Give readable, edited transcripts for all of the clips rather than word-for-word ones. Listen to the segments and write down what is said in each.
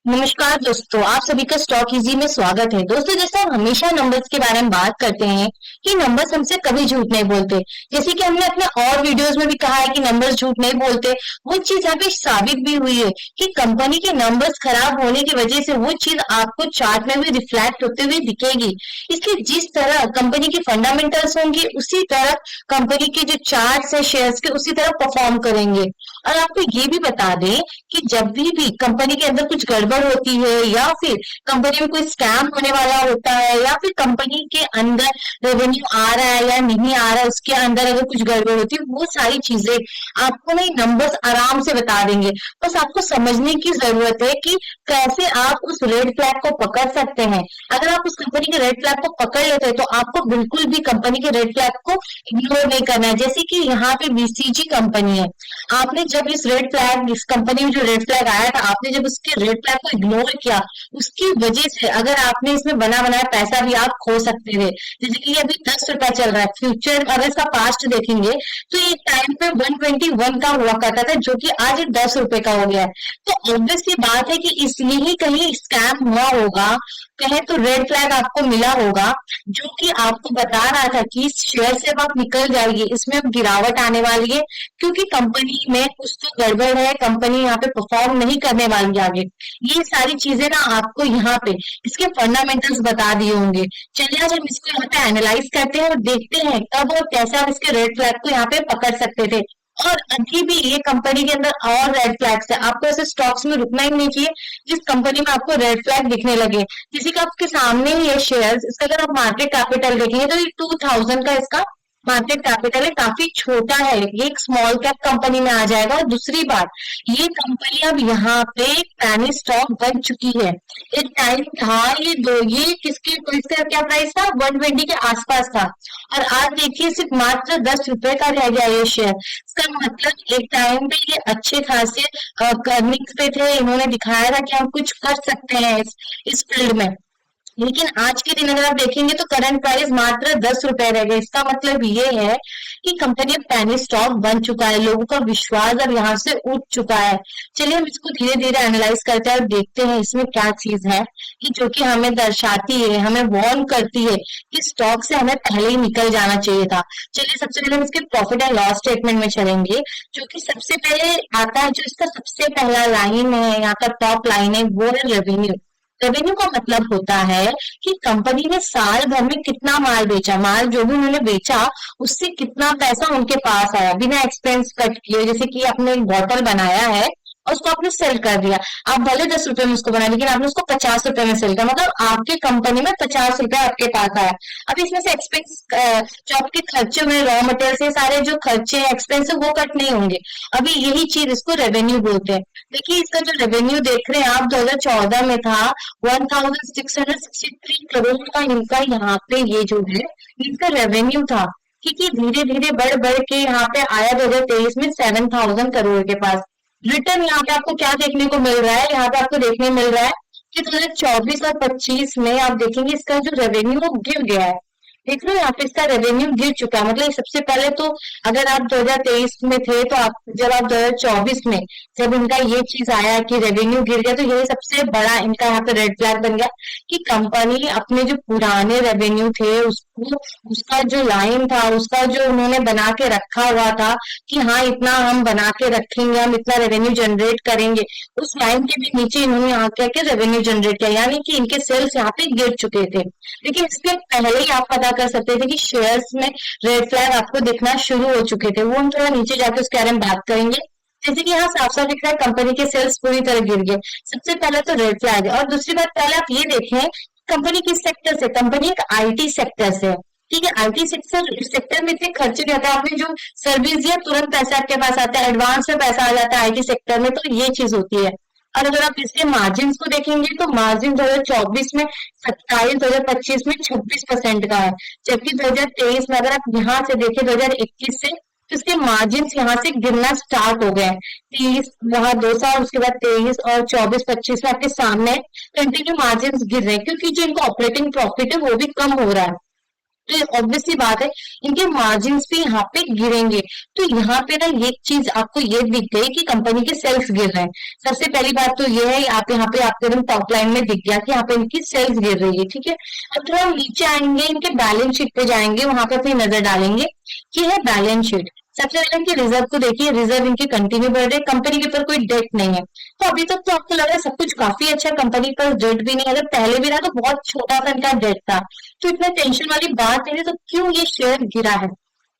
नमस्कार दोस्तों, आप सभी का स्टॉक इजी में स्वागत है। दोस्तों, जैसे हम हमेशा नंबर्स के बारे में बात करते हैं कि नंबर्स हमसे कभी झूठ नहीं बोलते। जैसे कि हमने अपने और वीडियोस में भी कहा है कि नंबर्स झूठ नहीं बोलते। वो चीज यहाँ पे साबित भी हुई है कि कंपनी के नंबर्स खराब होने की वजह से वो चीज आपको चार्ट में भी रिफ्लेक्ट होते हुए दिखेगी। इसलिए जिस तरह कंपनी के फंडामेंटल्स होंगे उसी तरह कंपनी के जो चार्ट्स है शेयर्स के उसी तरह परफॉर्म करेंगे। और आपको ये भी बता दें कि जब भी कंपनी के अंदर कुछ गड़बड़ होती है या फिर कंपनी में कोई स्कैम होने वाला होता है या फिर कंपनी के अंदर रेवेन्यू आ रहा है या नहीं आ रहा है, उसके अंदर अगर कुछ गड़बड़ होती है, वो सारी चीजें आपको नहीं नंबर्स आराम से बता देंगे। बस आपको समझने की जरूरत है कि कैसे आप उस रेड फ्लैग को पकड़ सकते हैं। अगर आप उस कंपनी के रेड फ्लैग को पकड़ लेते हैं तो आपको बिल्कुल भी कंपनी के रेड फ्लैग को इग्नोर नहीं करना है। जैसे कि यहाँ पे बीसीजी कंपनी है, आपने जब इस कंपनी में जो रेड फ्लैग आया था, आपने जब उसके रेड फ्लैग को इग्नोर किया, उसकी वजह से अगर आपने इसमें बना बनाया पैसा भी आप खो सकते थे। जैसे कि ये अभी 10 रुपया चल रहा है, फ्यूचर अगर इसका पास्ट देखेंगे तो एक टाइम पे 121 का हुआ करता था, जो कि आज 10 रुपए का हो गया है। तो ऑब्वियस सी बात है कि इसलिए ही कहीं स्कैम हुआ होगा, कहे तो रेड फ्लैग आपको मिला होगा, जो कि आपको बता रहा था कि इस शेयर से अब आप निकल जाइए, इसमें अब गिरावट आने वाली है, क्योंकि कंपनी में कुछ तो गड़बड़ है, कंपनी यहाँ पे परफॉर्म नहीं करने वाली है आगे। ये सारी चीजें ना आपको यहाँ पे इसके फंडामेंटल्स बता दिए होंगे। चलिए आज हम इसको यहाँ पे एनालाइज करते हैं और देखते हैं कब और कैसे आप इसके रेड फ्लैग को यहाँ पे पकड़ सकते थे। और अभी भी ये कंपनी के अंदर और रेड फ्लैग्स है, आपको ऐसे स्टॉक्स में रुकना ही नहीं चाहिए जिस कंपनी में आपको रेड फ्लैग दिखने लगे। किसी का आपके सामने ही है शेयर्स, इसका अगर आप मार्केट कैपिटल देखेंगे तो ये 2000 का इसका मार्केट कैपिटल है, काफी छोटा है, ये एक स्मॉल कैप कंपनी में आ जाएगा। और दूसरी बात, ये कंपनी अब यहाँ पे पैनी स्टॉक बन चुकी है। एक टाइम था ये इसका क्या प्राइस था, 120 के आसपास था, और आज देखिए सिर्फ मात्र 10 रुपए का रह गया ये शेयर। इसका मतलब एक टाइम पे ये अच्छे खासे अर्निंग्स पे थे, इन्होंने दिखाया था कि हम कुछ कर सकते हैं इस फील्ड में। लेकिन आज के दिन अगर आप देखेंगे तो करंट प्राइस मात्र 10 रुपए रह गए। इसका मतलब ये है कि कंपनी पैनी स्टॉक बन चुका है, लोगों का विश्वास अब यहाँ से उठ चुका है। चलिए हम इसको धीरे धीरे एनालाइज करते हैं और देखते हैं इसमें क्या चीज है कि जो कि हमें दर्शाती है, हमें वार्न करती है कि स्टॉक से हमें पहले ही निकल जाना चाहिए था। चलिए सबसे पहले हम इसके प्रॉफिट एंड लॉस स्टेटमेंट में चलेंगे, जो कि सबसे पहले आता है, जो इसका सबसे पहला लाइन है, यहाँ का टॉप लाइन है, वो है रेवेन्यू। रेवेन्यू का मतलब होता है कि कंपनी ने साल भर में कितना माल बेचा, माल जो भी उन्होंने बेचा उससे कितना पैसा उनके पास आया बिना एक्सपेंस कट किए। जैसे कि आपने एक बॉटल बनाया है और उसको आपने सेल कर दिया, आप भले 10 रुपए में उसको बनाया लेकिन आपने उसको 50 रुपए में सेल किया, मतलब आपके कंपनी में 50 रुपए आपके पास आया। अब इसमें से एक्सपेंस जो आपके खर्चे हुए, रॉ मटेरियल से सारे जो खर्चे एक्सपेंस है वो कट नहीं होंगे। अभी यही चीज इसको रेवेन्यू बोलते हैं। देखिए इसका जो रेवेन्यू देख रहे हैं आप, 2014 में था 1663 करोड़ का इनका, यहाँ पे ये जो है इसका रेवेन्यू था। क्योंकि धीरे धीरे बढ़ बढ़ के यहाँ पे आया 2023 में 7000 करोड़ के पास। रिटर्न यहाँ पे आपको क्या देखने को मिल रहा है, यहाँ पे आपको देखने मिल रहा है कि 2024 और 25 में आप देखेंगे इसका जो रेवेन्यू वो गिर गया है। देख रहे हो यहाँ पे इसका रेवेन्यू गिर चुका है। मतलब सबसे पहले तो अगर आप 2023 में थे तो आप जब आप 2024 में जब इनका ये चीज आया कि रेवेन्यू गिर गया, तो यही सबसे बड़ा इनका यहाँ पे रेड फ्लैग बन गया कि कंपनी अपने जो पुराने रेवेन्यू थे उसको, उसका जो लाइन था, उसका जो उन्होंने बना के रखा हुआ था कि हाँ इतना हम बना के रखेंगे, हम इतना रेवेन्यू जनरेट करेंगे, उस लाइन के भी नीचे इन्होंने आके रेवेन्यू जनरेट किया, यानी कि इनके सेल्स यहाँ पे गिर चुके थे। लेकिन इसके पहले ही आप पता कर सकते थे कि शेयर्स में रेड फ्लैग आपको दिखना शुरू हो चुके थे। वो हम थोड़ा नीचे जाके उसके बारे में बात करेंगे। जैसे कि यहाँ साफ साफ दिख रहा है कंपनी के सेल्स पूरी तरह गिर गए, सबसे पहले तो रेड फ्लैग है। और दूसरी बात, पहले आप ये देखें कंपनी किस सेक्टर से, कंपनी एक आईटी सेक्टर से है। ठीक है, आईटी सेक्टर में इतने खर्चे नहीं होते, आपने जो सर्विस दिया तुरंत पैसा आपके पास आता है, एडवांस में पैसा आ जाता है आईटी सेक्टर में, तो ये चीज होती है। और अगर आप इसके मार्जिन को देखेंगे तो मार्जिन 2024 में 27, 2025 में 26% का है, जबकि 2023 में अगर आप यहाँ से देखें 2021 से, तो इसके मार्जिन यहाँ से गिरना स्टार्ट हो गए हैं। 30 वहां 2 साल, उसके बाद 23 और 24-25 में आपके सामने कंटिन्यू मार्जिन गिर रहे हैं, क्योंकि जो इनका ऑपरेटिंग प्रॉफिट है वो भी कम हो रहा है। तो ऑब्वियसली बात है इनके मार्जिन भी यहाँ पे गिरेंगे। तो यहाँ पे ना ये चीज आपको ये दिख गई कि कंपनी के सेल्स गिर रहे हैं। सबसे पहली बात तो ये है, आप यहाँ पे आपके एकदम टॉप लाइन में दिख गया कि यहाँ पे इनकी सेल्स गिर रही है, ठीक है। अब थोड़ा हम नीचे आएंगे, इनके बैलेंस शीट पे जाएंगे, वहां पे अपनी नजर डालेंगे कि है बैलेंस शीट। सबसे पहले इनके रिजर्व को देखिए, रिजर्व इनके कंटिन्यू बढ़ रहे हैं, कंपनी के ऊपर कोई डेट नहीं है। तो अभी तक तो आपको लग रहा है सब कुछ काफी अच्छा है, कंपनी पर डेट भी नहीं है। अगर पहले भी रहा तो बहुत छोटा सा इनका डेट था, तो इतना टेंशन वाली बात नहीं है। तो क्यों ये शेयर गिरा है,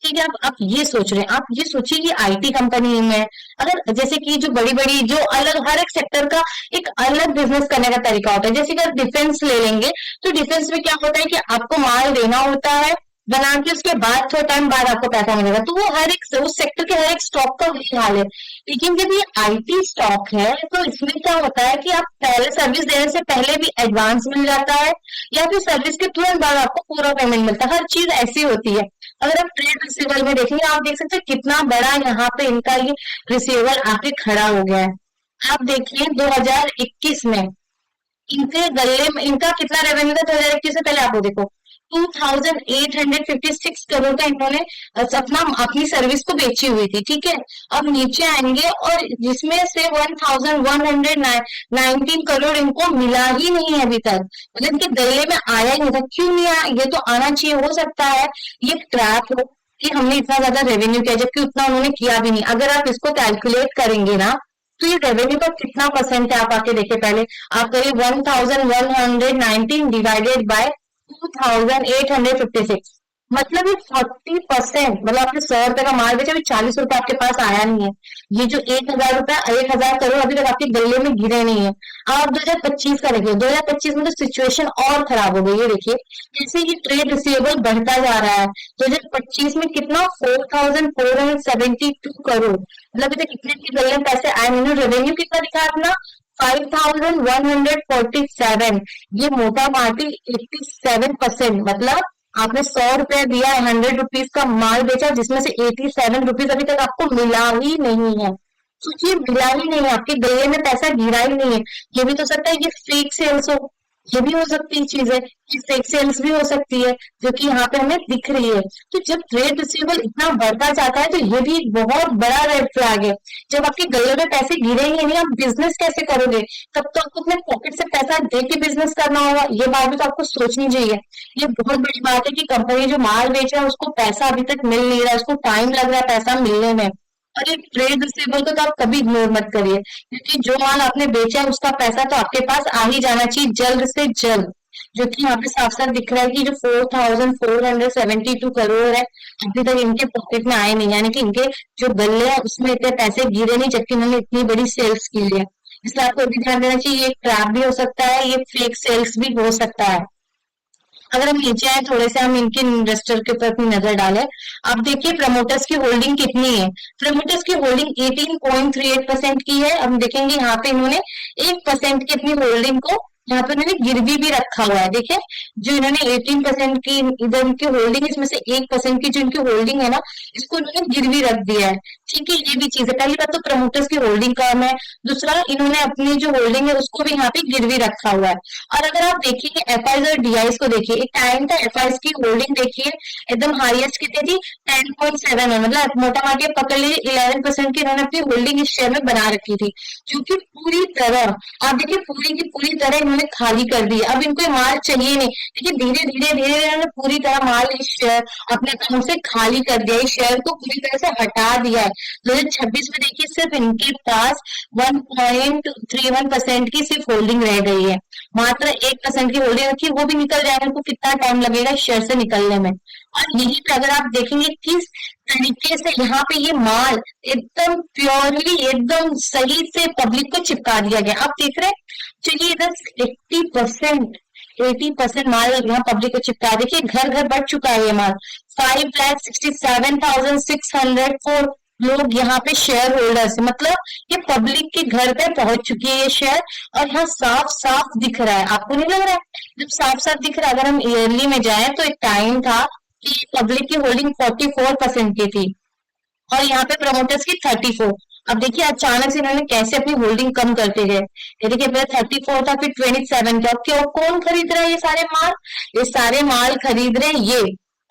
ठीक है। अब आप ये सोच रहे हैं, आप ये सोचिए कि आईटी कंपनी में अगर जैसे कि जो बड़ी बड़ी जो अलग हर एक सेक्टर का एक अलग बिजनेस करने का तरीका होता है। जैसे कि अगर डिफेंस ले लेंगे तो डिफेंस में क्या होता है कि आपको माल देना होता है, बना के उसके बाद थोड़ा टाइम बाद आपको पैसा मिलेगा। तो वो हर एक उस सेक्टर के हर एक स्टॉक का वही हाल है। लेकिन जब ये आईटी स्टॉक है तो इसमें क्या होता है कि आप पहले सर्विस देने से पहले भी एडवांस मिल जाता है, या फिर सर्विस के तुरंत बाद आपको पूरा पेमेंट मिलता है। हर चीज ऐसी होती है। अगर आप ट्रेड रिसीवेबल में देखेंगे, आप देख सकते हैं कितना बड़ा यहाँ पे इनका ये रिसीवेबल आके खड़ा हो गया है। आप देखिए 2021 में इनके गले में इनका कितना रेवेन्यू था 2021 से पहले, आप वो देखो 2856 करोड़ का इन्होंने अपना अपनी सर्विस को बेची हुई थी, ठीक है। अब नीचे आएंगे और जिसमें से 1119 करोड़ इनको मिला ही नहीं है अभी तक, मतलब इनके गले में आया ही नहीं था। क्यों नहीं आया, ये तो आना चाहिए। हो सकता है ये ट्रैप हो कि हमने इतना ज्यादा रेवेन्यू किया जबकि उतना उन्होंने किया भी नहीं। अगर आप इसको कैलकुलेट करेंगे ना तो ये रेवेन्यू का कितना परसेंट है, आप आके देखिए पहले। आप करिए 1119 डिवाइडेड बाय 2856, मतलब ये 40%। मतलब आपने 100 रुपए का माल बेचा, अभी 40 रुपए आपके पास आया नहीं है। ये जो 1000 रुपए 1000 करोड़ अभी तक आपके गले में गिरे नहीं है। आप 2025 का देखिए, 2025 में तो सिचुएशन और खराब हो गई है। देखिए जैसे ये ट्रेड रिसीवेबल बढ़ता जा रहा है, 2025 में कितना 4472 करोड़, मतलब अभी तक कितने के गले में पैसे आए नहीं। रेवेन्यू कितना दिखा अपना 5147, ये मोटा माटी 87%। मतलब आपने 100 रुपया दिया है, 100 रुपीज का माल बेचा, जिसमें से 87 रुपीज अभी तक आपको मिला ही नहीं है। सोचिए मिला ही नहीं है, आपके गले में पैसा गिरा ही नहीं है। ये भी तो सकता है ये फेक सेल्स हो, ये भी हो सकती है चीज है, ये फेक सेल्स भी हो सकती है जो कि यहाँ पे हमें दिख रही है। तो जब ट्रेड रिसीवेबल इतना बढ़ता जाता है तो ये भी एक बहुत बड़ा रेड फ्लैग है। जब आपके गले में पैसे गिरेंगे नहीं, आप बिजनेस कैसे करोगे? तब तो आपको अपने पॉकेट से पैसा दे के बिजनेस करना होगा। ये बात भी तो आपको सोचनी चाहिए। ये बहुत बड़ी बात है कि कंपनी जो माल बेच रहा है उसको पैसा अभी तक मिल नहीं रहा है, उसको टाइम लग रहा है पैसा मिलने में। और ये ट्रेड रिसीवेबल को तो आप कभी इग्नोर मत करिए, क्योंकि जो माल आपने बेचा है उसका पैसा तो आपके पास आ ही जाना चाहिए जल्द से जल्द। जो कि यहाँ पे साफ साफ दिख रहा है कि जो 4472 करोड़ है अभी तक इनके पॉकेट में आए नहीं, यानी कि इनके जो गले हैं उसमें इतने पैसे गिरे नहीं, जबकि उन्होंने इतनी बड़ी सेल्स की है। इसलिए आपको भी ध्यान देना चाहिए, ये ट्रैप भी हो सकता है, ये फेक सेल्स भी हो सकता है। अगर हम नीचे आए थोड़े से, हम इनके इन्वेस्टर के ऊपर अपनी नजर डालें। आप देखिए प्रमोटर्स की होल्डिंग कितनी है। प्रमोटर्स की होल्डिंग 18.38% की है। हम देखेंगे यहाँ पे इन्होंने 1% की अपनी होल्डिंग को यहाँ पे इन्होंने गिरवी भी रखा हुआ है। देखिए जो इन्होंने 18% की इधर इनकी होल्डिंग, इसमें से 1% की जो इनकी होल्डिंग है ना, इसको इन्होंने गिरवी रख दिया है, ठीक है। ये भी चीज है, पहली बात तो प्रमोटर्स की होल्डिंग कम है, दूसरा इन्होंने अपनी जो होल्डिंग है उसको भी यहाँ पे गिरवी रखा हुआ है। और अगर आप देखिए एफआईज और डीआईज को देखिए, एक टाइम था एफआईज की होल्डिंग देखिए एकदम हाईएस्ट कितनी थी 10.7 है, मतलब मोटा माटी पकड़ लीजिए 11% की इन्होंने अपनी होल्डिंग इस शेयर में बना रखी थी, जो कि पूरी तरह आप देखिए पूरी की पूरी तरह इन्होंने खाली कर दी। अब इनको ये माल चाहिए नहीं, देखिए धीरे धीरे धीरे इन्होंने पूरी तरह माल इस शेयर अपने अकाउंट से खाली कर दिया, इस शेयर को पूरी तरह से हटा दिया है। 2026 में देखिए सिर्फ इनके पास 1.31% की सिर्फ होल्डिंग रह गई है, मात्र 1% की होल्डिंग रखी, वो भी निकल जाएगा। इनको कितना टाइम लगेगा शेयर से निकलने में। और यही पे अगर आप देखेंगे किस तरीके से यहाँ पे ये माल एकदम प्योरली एकदम सही से पब्लिक को चिपका दिया गया, आप देख रहे हैं। चलिए इधर 80% माल यहाँ पब्लिक को चिपका, देखिए घर घर बढ़ चुका है ये माल। 5,67,604 लोग यहाँ पे शेयर होल्डर्स, मतलब ये पब्लिक के घर पे पहुंच चुकी है ये शेयर। और यहाँ साफ साफ दिख रहा है, आपको नहीं लग रहा है? जब साफ साफ दिख रहा है, अगर हम ईयरली में जाए तो एक टाइम था कि पब्लिक की होल्डिंग 44% की थी और यहाँ पे प्रमोटर्स की 34। अब देखिए अचानक से इन्होंने कैसे अपनी होल्डिंग कम करते गए। ये देखिए पहले 34 था, फिर 27 था। क्यों, कौन खरीद रहा है ये सारे माल? ये सारे माल खरीद रहे हैं ये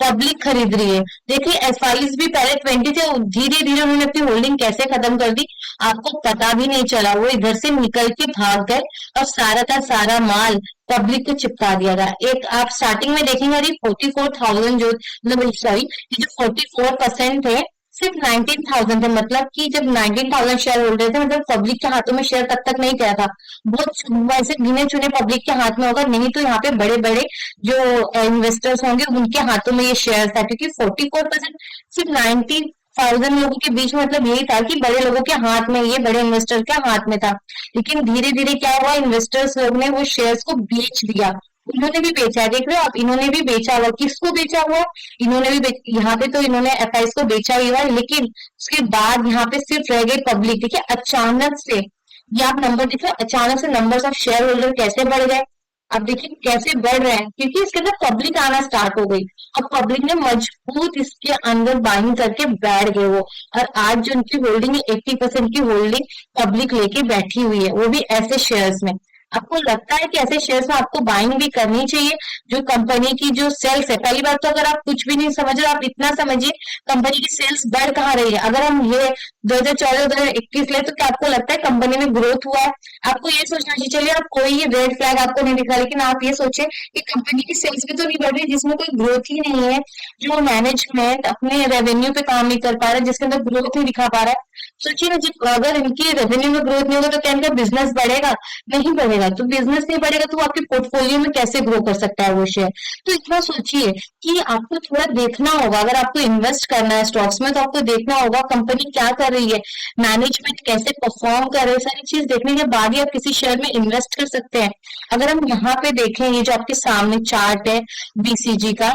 पब्लिक खरीद रही है। देखिए एफआईज भी पहले 20 थे, धीरे धीरे उन्होंने अपनी होल्डिंग कैसे खत्म कर दी, आपको पता भी नहीं चला। वो इधर से निकल के भाग गए और सारा का सारा माल पब्लिक को चिपका दिया गया। एक आप स्टार्टिंग में देखेंगे, अरे 44,000 जो मतलब सॉरी, ये जो 44% थे सिर्फ 19,000 थे। मतलब कि जब 19,000 शेयर होल्डर थे, मतलब पब्लिक के हाथों में शेयर तब तक नहीं गया था। बहुत वैसे गिने चुने पब्लिक के हाथ में होगा, नहीं तो यहाँ पे बड़े बड़े जो इन्वेस्टर्स होंगे उनके हाथों में ये शेयर था, क्योंकि 44% सिर्फ 90,000 लोगों के बीच में, मतलब यही था कि बड़े लोगों के हाथ में, ये बड़े इन्वेस्टर के हाथ में था। लेकिन धीरे धीरे क्या हुआ, इन्वेस्टर्स लोग ने वो शेयर्स को बेच दिया। उन्होंने भी बेचा है, देख रहे हो आप, इन्होंने भी बेचा हुआ। किसको बेचा हुआ, इन्होंने भी यहाँ पे तो इन्होंने एफआईएस को बेचा हुआ है, लेकिन उसके बाद यहाँ पे सिर्फ रह गई पब्लिक। देखिए अचानक से, ये आप नंबर देख रहे हो, अचानक से नंबर्स ऑफ शेयर होल्डर कैसे बढ़ गए। अब देखिए कैसे बढ़ रहे हैं, क्योंकि इसके अंदर पब्लिक आना स्टार्ट हो गई। अब पब्लिक ने मजबूत इसके अंदर बाइंग करके बैठ गए वो। और आज जो उनकी होल्डिंग है, 80% की होल्डिंग पब्लिक लेके बैठी हुई है, वो भी ऐसे शेयर्स में। आपको लगता है कि ऐसे शेयर्स में आपको बाइंग भी करनी चाहिए। जो कंपनी की जो सेल्स है, पहली बात तो अगर आप कुछ भी नहीं समझ रहे, आप इतना समझिए कंपनी की सेल्स बढ़ कहाँ रही है। अगर हम ये 2014-2021 ले, तो क्या आपको लगता है कंपनी में ग्रोथ हुआ है? आपको ये सोचना चाहिए। चलिए आप कोई रेड फ्लैग आपको नहीं दिखा, लेकिन आप ये सोचे कि कंपनी की सेल्स भी तो नहीं बढ़ रही, जिसमें कोई ग्रोथ ही नहीं है। जो मैनेजमेंट अपने रेवेन्यू पे काम नहीं कर पा रहा है, जिसके अंदर ग्रोथ नहीं दिखा पा रहा है। सोचिए ना, जब अगर इनकी रेवेन्यू में ग्रोथ नहीं होगा तो क्या इनका बिजनेस बढ़ेगा? नहीं बढ़ेगा। तो बिजनेस नहीं बढ़ेगा तो वो आपके पोर्टफोलियो में कैसे ग्रो कर सकता है वो शेयर? तो इतना सोचिए कि आपको थोड़ा देखना होगा। अगर आपको इन्वेस्ट करना है स्टॉक्स में, तो आपको देखना होगा कंपनी क्या कर रही है, मैनेजमेंट कैसे परफॉर्म कर रहे हैं, सारी चीज देखने के बाद ही आप किसी शेयर में इन्वेस्ट कर सकते हैं। अगर हम यहाँ पे देखें, ये जो आपके सामने चार्ट है बीसीजी का,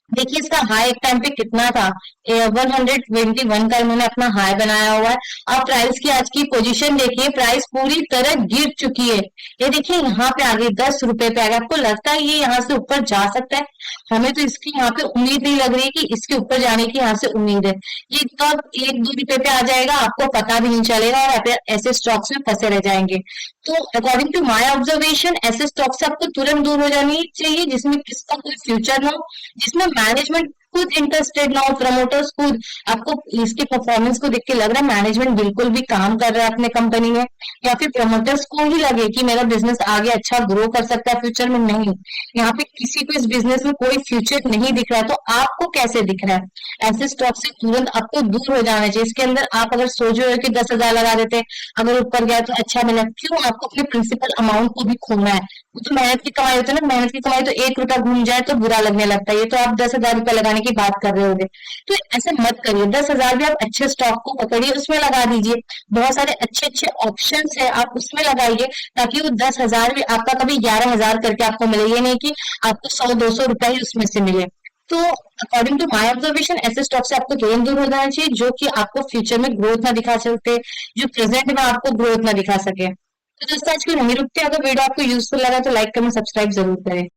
देखिए इसका हाई एक टाइम पे कितना था, 121 का इन्होंने अपना हाई बनाया हुआ है। अब प्राइस की आज की पोजीशन देखिए, प्राइस पूरी तरह गिर चुकी है। ये देखिए यहाँ पे आ गई, 10 रुपए पे आ गया। आपको लगता है ये यहाँ से ऊपर जा सकता है? हमें तो इसकी यहाँ पे उम्मीद नहीं लग रही कि इसके ऊपर जाने की यहाँ से उम्मीद है। ये कब 1-2 रुपए पे आ जाएगा आपको पता भी नहीं चलेगा, और आप ऐसे स्टॉक्स में फंसे रह जाएंगे। तो अकॉर्डिंग टू माय ऑब्जर्वेशन, ऐसे स्टॉक से आपको तुरंत दूर हो जानी चाहिए, जिसमें किसका कोई फ्यूचर ना हो, जिसमें मैनेजमेंट खुद इंटरेस्टेड ना हो, प्रमोटर्स खुद। आपको इसके परफॉर्मेंस को देख के लग रहा है मैनेजमेंट बिल्कुल भी काम कर रहा है अपने कंपनी में, या फिर प्रमोटर्स को ही लगे कि मेरा बिजनेस आगे अच्छा ग्रो कर सकता है फ्यूचर में? नहीं, यहाँ पे किसी को इस बिजनेस में कोई फ्यूचर नहीं दिख रहा है। तो आपको कैसे दिख रहा है? ऐसे स्टॉक से तुरंत आपको दूर हो जाना चाहिए। इसके अंदर आप अगर सोच रहे हो कि 10,000 लगा देते, अगर ऊपर गया तो अच्छा मिला, क्यों आपको अपने प्रिंसिपल अमाउंट को भी खोना है? वो तो मेहनत की कमाई होती है ना, मेहनत की कमाई तो 1 रुपया घूम जाए तो बुरा लगने लगता है। ये तो आप 10,000 रुपया लगाने की बात कर रहे होगे, तो ऐसे मत करिए। 10,000 भी आप अच्छे स्टॉक को पकड़िए, उसमें लगा दीजिए। बहुत सारे अच्छे अच्छे ऑप्शंस है, आप उसमें लगाइए, ताकि वो 10,000 भी आपका कभी 11,000 करके आपको मिले। ये नहीं कि आपको 100-200 रुपया ही उसमें से मिले। तो अकॉर्डिंग टू माय ऑब्जर्वेशन, ऐसे स्टॉक से आपको तुरंत दूर हो जाना चाहिए, जो कि आपको फ्यूचर में ग्रोथ ना दिखा सकते, जो प्रेजेंट में आपको ग्रोथ ना दिखा सके। तो दोस्तों आज के लिए वहीं रुकते हैं। अगर वीडियो आपको यूजफुल लगा तो लाइक कमेंट सब्सक्राइब जरूर करें।